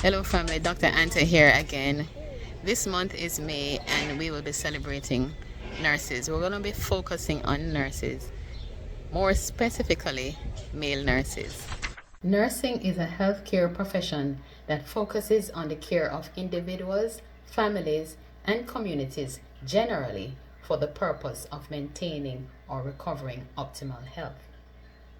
Hello family, Dr. Anta here again. This month is May and we will be celebrating nurses. We're going to be focusing on nurses, more specifically male nurses. Nursing is a healthcare profession that focuses on the care of individuals, families, and communities generally for the purpose of maintaining or recovering optimal health.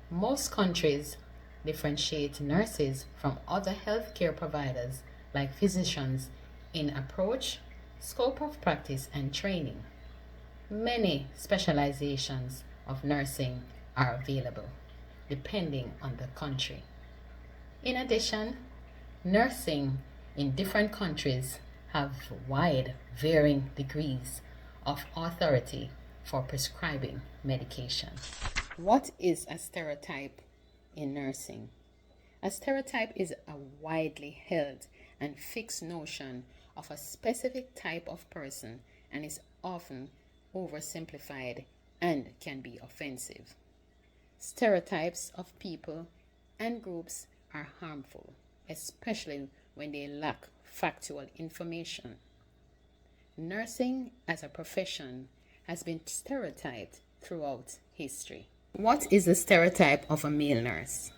Most countries differentiate nurses from other healthcare providers like physicians in approach, scope of practice, and training. Many specializations of nursing are available depending on the country. In addition, nursing in different countries have wide varying degrees of authority for prescribing medication. What is a stereotype in nursing? A stereotype is a widely held and fixed notion of a specific type of person and is often oversimplified and can be offensive. Stereotypes of people and groups are harmful, especially when they lack factual information. Nursing as a profession has been stereotyped throughout history. What is the stereotype of a male nurse?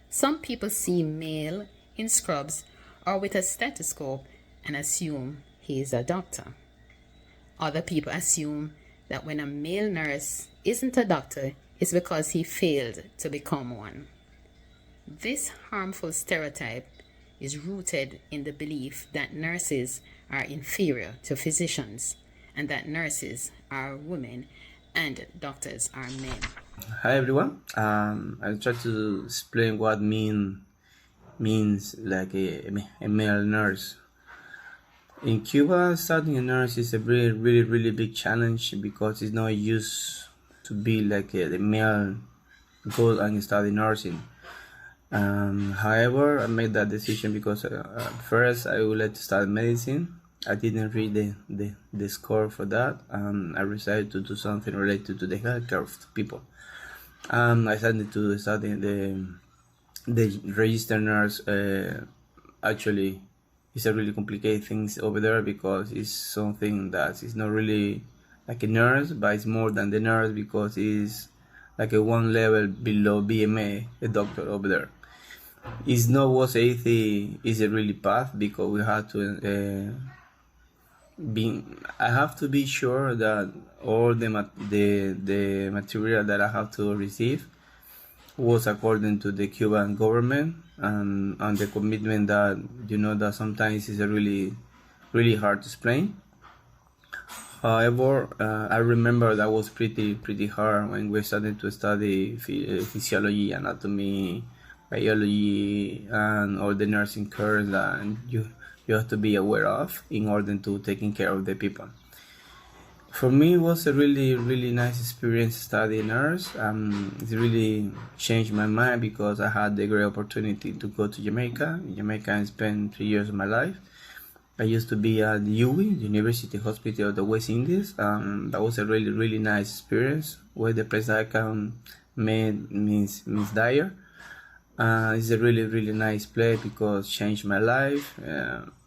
Some people see male in scrubs or with a stethoscope and assume he is a doctor. Other people assume that when a male nurse isn't a doctor, it's because he failed to become one. This harmful stereotype is rooted in the belief that nurses are inferior to physicians and that nurses are women and doctors are men. Hi everyone. I'll try to explain what means like a male nurse. In Cuba, starting a nurse is a really big challenge because it's not used to be like the male go and study nursing. However, I made that decision because first I would like to study medicine. I didn't read the score for that, and I decided to do something related to the healthcare of people. I started to study the registered nurse. Actually, it's a really complicated thing over there because it's something that is not really like a nurse, but it's more than the nurse because it's like a one level below BMA, a doctor over there. It's not was easy, is a really path because we had to I have to be sure that all the material that I have to receive was according to the Cuban government and the commitment that that sometimes is a really hard to explain. However, I remember that was pretty hard when we started to study physiology, anatomy, biology, and all the nursing course that you have to be aware of in order to taking care of the people. For me, it was a really nice experience studying nurse. It really changed my mind because I had the great opportunity to go to Jamaica. In Jamaica, I spent 3 years of my life. I used to be at UWI, University Hospital of the West Indies. That was a really nice experience where the place I can met Miss Dyer. It's a really nice place because it changed my life.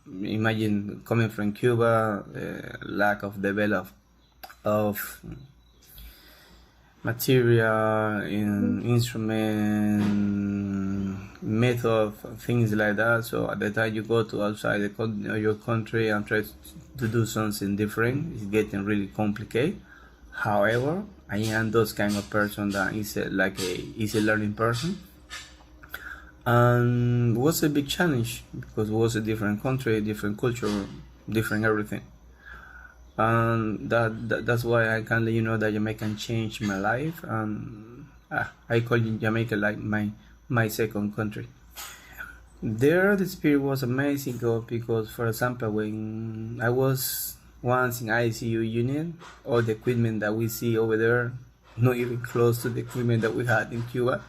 Imagine coming from Cuba, lack of develop of material in instrument method, things like that. So at the time you go to outside your country and try to do something different, it's getting really complicated. However, I am those kind of person that is like a easy learning person. And it was a big challenge because it was a different country, different culture, different everything. And that's why I can let you know that Jamaica changed my life. And I call Jamaica like my second country. There, the spirit was amazing because, for example, when I was once in ICU unit, all the equipment that we see over there, not even close to the equipment that we had in Cuba.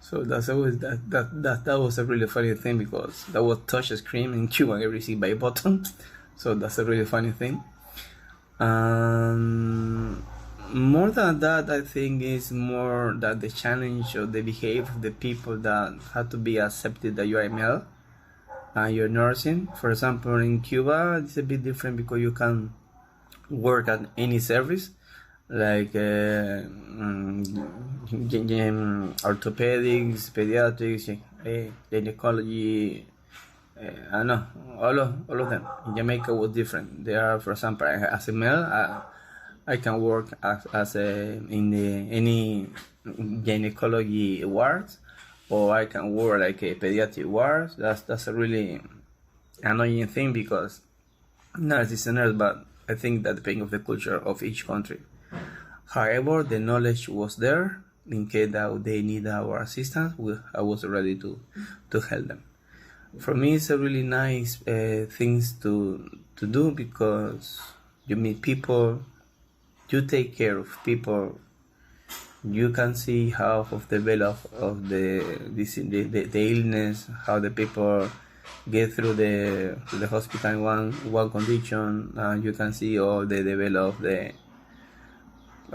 So that's always that was a really funny thing because that was touch screen in Cuba and everything by button. So that's a really funny thing. More than that, I think is more that the challenge of the behavior of the people that have to be accepted that you are male. and you're nursing. For example, in Cuba, it's a bit different because you can work at any service, like orthopedics, pediatrics, gynecology. I don't know, all of them. In Jamaica was different. They are, for example, as a male, I can work as a in the any gynecology wards, or I can work like a pediatric ward. That's a really annoying thing because nurse is a nurse, but I think that depends of the culture of each country. However, the knowledge was there in case that they need our assistance. I was ready to help them. For me, it's a really nice things to do because you meet people, you take care of people, you can see how of the develop of the illness, how the people get through the hospital in one condition. You can see all the develop the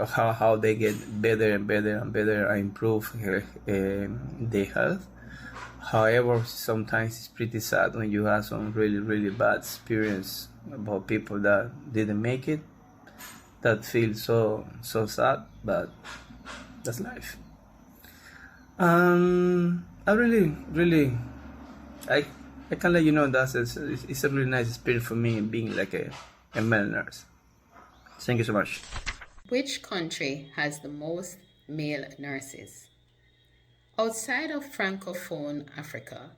how they get better and better and better and improve their health. However, sometimes it's pretty sad when you have some really bad experience about people that didn't make it. That feels so sad, but that's life. I really, I can let you know that it's a really nice experience for me being like a male nurse. Thank you so much. Which country has the most male nurses? Outside of Francophone Africa,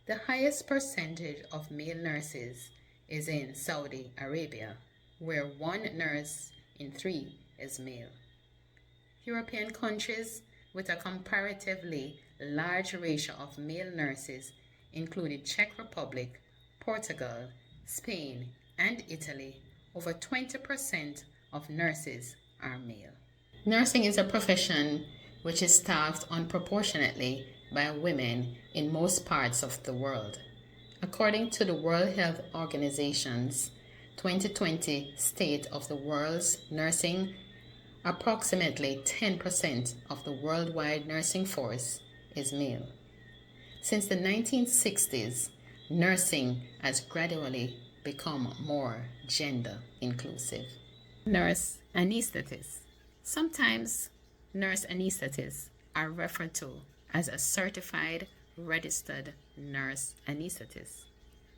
the highest percentage of male nurses is in Saudi Arabia, where 1 nurse in 3 is male. European countries with a comparatively large ratio of male nurses included Czech Republic, Portugal, Spain, and Italy. Over 20% of nurses are male. Nursing is a profession which is staffed unproportionately by women in most parts of the world. According to the World Health Organization's 2020 State of the World's Nursing, approximately 10% of the worldwide nursing force is male. Since the 1960s, nursing has gradually become more gender inclusive. Nurse anesthetist. Sometimes nurse anesthetists are referred to as a certified registered nurse anesthetist,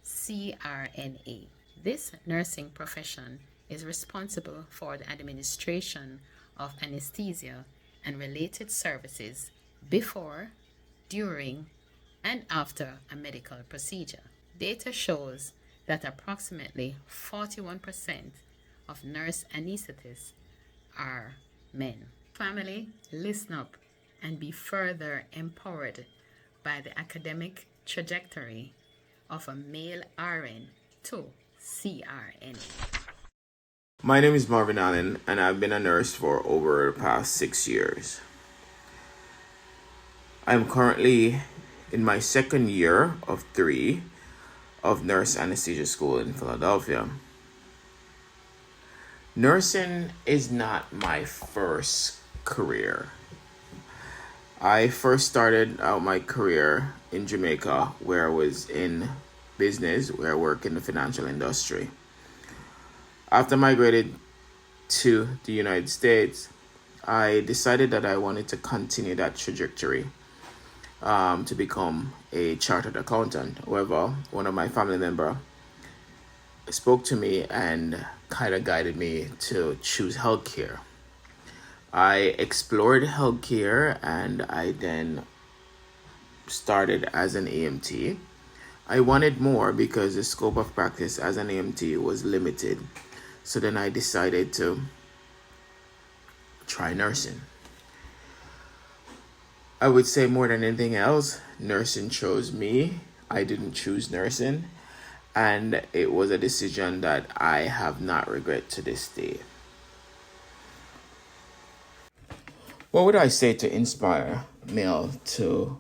CRNA. This nursing profession is responsible for the administration of anesthesia and related services before, during, and after a medical procedure. Data shows that approximately 41% of nurse anesthetists are men. Family, listen up and be further empowered by the academic trajectory of a male RN to CRN. My name is Marvin Allen, and I've been a nurse for over the past 6 years. I'm currently in my second year of 3 of nurse anesthesia school in Philadelphia. Nursing is not my first career. I first started out my career in Jamaica, where I was in business, where I work in the financial industry. After migrated to the United States, I decided that I wanted to continue that trajectory to become a chartered accountant. However, one of my family members spoke to me and kind of guided me to choose healthcare. I explored healthcare and I then started as an EMT. I wanted more because the scope of practice as an EMT was limited. So then I decided to try nursing. I would say more than anything else, nursing chose me. I didn't choose nursing. And it was a decision that I have not regret to this day. What would I say to inspire male to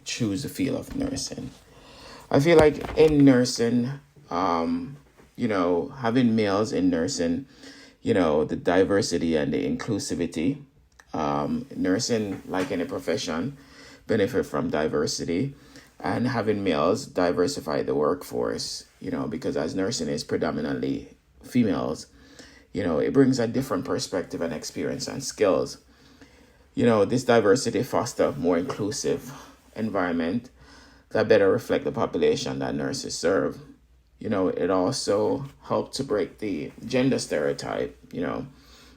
choose the field of nursing? I feel like in nursing, having males in nursing, the diversity and the inclusivity. Nursing, like any profession, benefit from diversity. and having males diversify the workforce, because as nursing is predominantly females, it brings a different perspective and experience and skills. This diversity foster more inclusive environment that better reflect the population that nurses serve. It also helped to break the gender stereotype,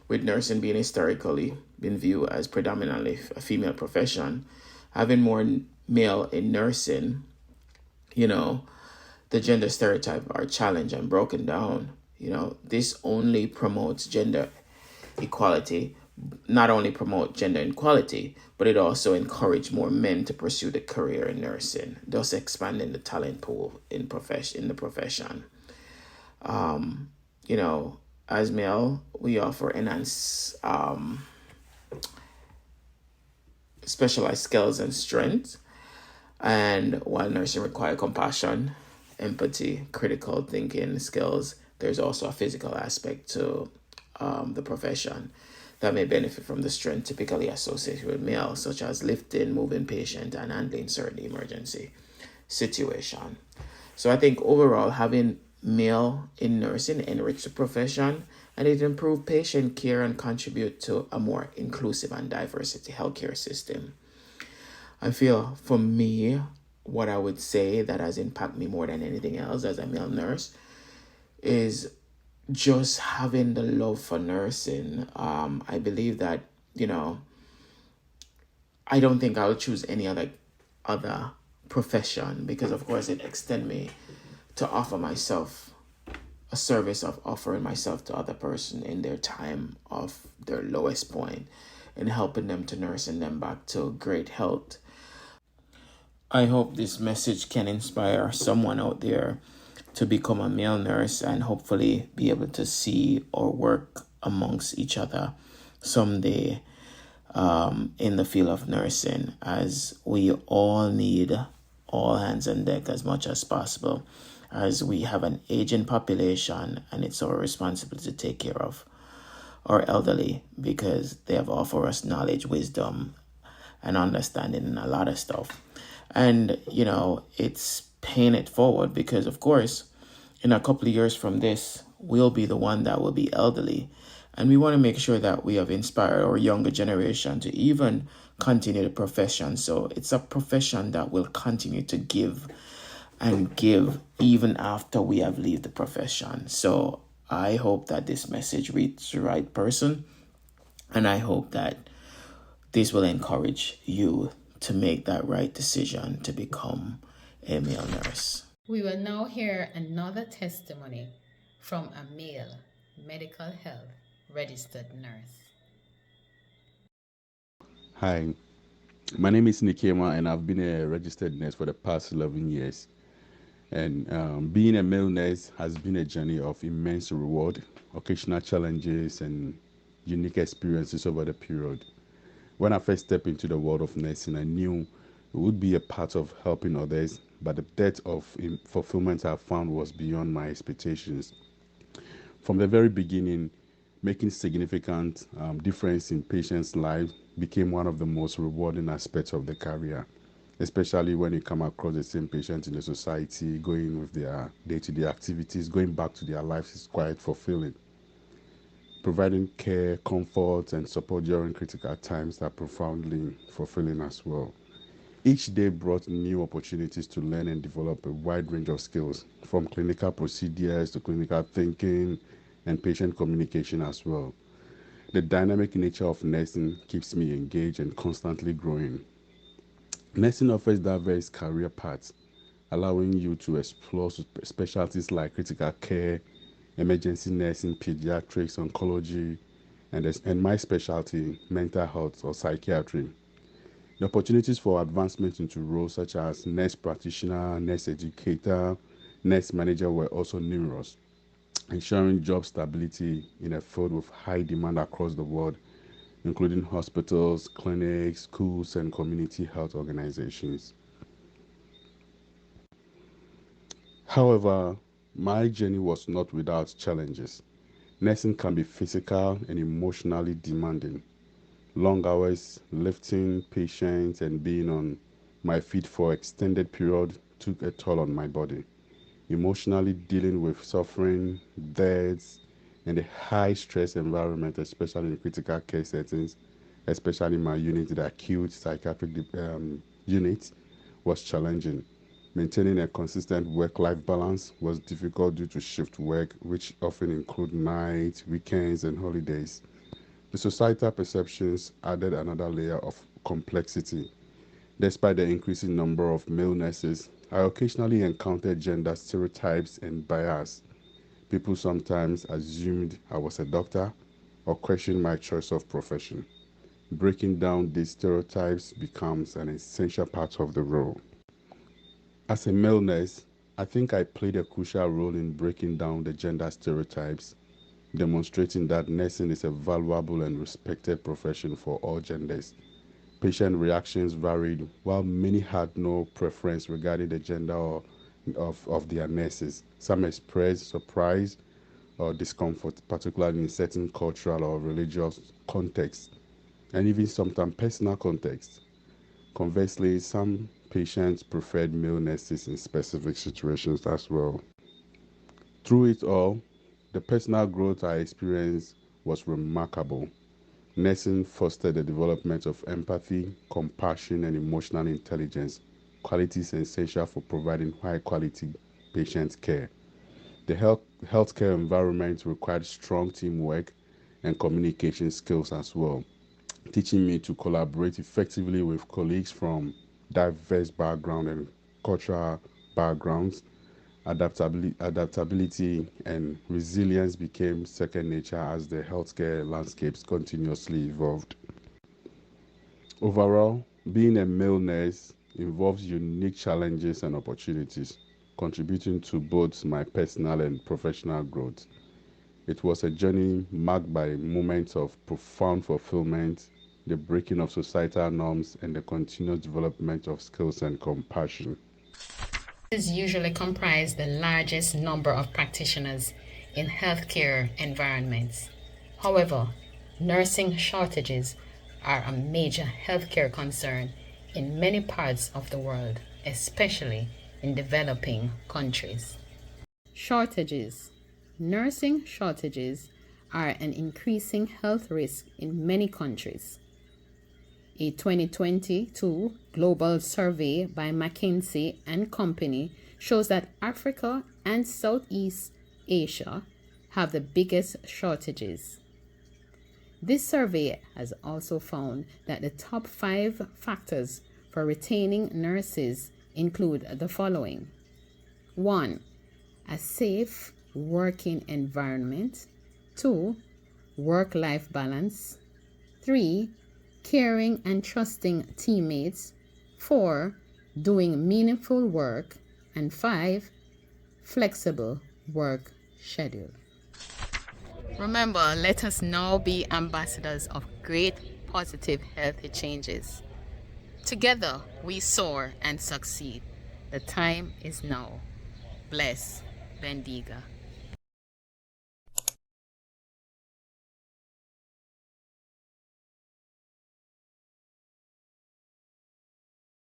with nursing being historically been viewed as predominantly a female profession, having more male in nursing, the gender stereotype are challenged and broken down. This only promotes gender equality, not only promote gender equality, but it also encourage more men to pursue the career in nursing, thus expanding the talent pool in the profession. As male, we offer enhanced specialized skills and strengths. And while nursing require compassion, empathy, critical thinking skills, there's also a physical aspect to the profession that may benefit from the strength typically associated with males, such as lifting, moving patient, and handling certain emergency situation. So I think overall, having male in nursing enrich the profession, and it improve patient care and contribute to a more inclusive and diversity healthcare system. I feel for me, what I would say that has impacted me more than anything else as a male nurse is just having the love for nursing. I believe that, I don't think I'll choose any other profession, because of course it extends me to offer myself a service of offering myself to other person in their time of their lowest point and helping them to nursing them back to great health. I hope this message can inspire someone out there to become a male nurse and hopefully be able to see or work amongst each other someday in the field of nursing, as we all need all hands on deck as much as possible, as we have an aging population and it's our responsibility to take care of our elderly, because they have offered us knowledge, wisdom, and understanding in a lot of stuff. And, it's paying it forward, because, of course, in a couple of years from this, we'll be the one that will be elderly. And we want to make sure that we have inspired our younger generation to even continue the profession. So it's a profession that will continue to give and give even after we have left the profession. So I hope that this message reaches the right person. And I hope that this will encourage you to make that right decision to become a male nurse. We will now hear another testimony from a male medical health registered nurse. Hi, my name is Nikema, and I've been a registered nurse for the past 11 years. And being a male nurse has been a journey of immense reward, occasional challenges, and unique experiences over the period. When I first stepped into the world of nursing, I knew it would be a part of helping others, but the depth of fulfillment I found was beyond my expectations. From the very beginning, making significant difference in patients' lives became one of the most rewarding aspects of the career, especially when you come across the same patient in the society, going with their day-to-day activities, going back to their lives is quite fulfilling. Providing care, comfort, and support during critical times are profoundly fulfilling as well. Each day brought new opportunities to learn and develop a wide range of skills, from clinical procedures to clinical thinking and patient communication as well. The dynamic nature of nursing keeps me engaged and constantly growing. Nursing offers diverse career paths, allowing you to explore specialties like critical care, emergency nursing, pediatrics, oncology, and my specialty, mental health or psychiatry. The opportunities for advancement into roles such as nurse practitioner, nurse educator, nurse manager were also numerous, ensuring job stability in a field with high demand across the world, including hospitals, clinics, schools, and community health organizations. However, my journey was not without challenges. Nursing can be physical and emotionally demanding. Long hours, lifting patients, and being on my feet for extended period took a toll on my body. Emotionally dealing with suffering, deaths, and a high stress environment, especially in critical care settings, especially my unit, the acute psychiatric unit, was challenging. Maintaining a consistent work-life balance was difficult due to shift work, which often include nights, weekends, and holidays. The societal perceptions added another layer of complexity. Despite the increasing number of male nurses, I occasionally encountered gender stereotypes and bias. People sometimes assumed I was a doctor or questioned my choice of profession. Breaking down these stereotypes becomes an essential part of the role. As a male nurse, I think I played a crucial role in breaking down the gender stereotypes, demonstrating that nursing is a valuable and respected profession for all genders. Patient reactions varied, while many had no preference regarding the gender of their nurses. Some expressed surprise or discomfort, particularly in certain cultural or religious contexts, and even sometimes personal contexts. Conversely, some patients preferred male nurses in specific situations as well. Through it all, the personal growth I experienced was remarkable. Nursing fostered the development of empathy, compassion, and emotional intelligence, qualities essential for providing high quality patient care. The healthcare environment required strong teamwork and communication skills as well, teaching me to collaborate effectively with colleagues from diverse backgrounds and cultural backgrounds. Adaptability and resilience became second nature as the healthcare landscapes continuously evolved. Overall, being a male nurse involves unique challenges and opportunities, contributing to both my personal and professional growth. It was a journey marked by moments of profound fulfillment, the breaking of societal norms, and the continuous development of skills and compassion. These usually comprise the largest number of practitioners in healthcare environments. However, nursing shortages are a major healthcare concern in many parts of the world, especially in developing countries. Shortages. Nursing shortages are an increasing health risk in many countries. A 2022 global survey by McKinsey and Company shows that Africa and Southeast Asia have the biggest shortages. This survey has also found that the top 5 factors for retaining nurses include the following: 1. A safe working environment. 2. Work-life balance. 3. Caring and trusting teammates. 4. Doing meaningful work. And 5. Flexible work schedule. Remember, let us now be ambassadors of great positive healthy changes. Together we soar and succeed. The time is now. Bless. Bendiga.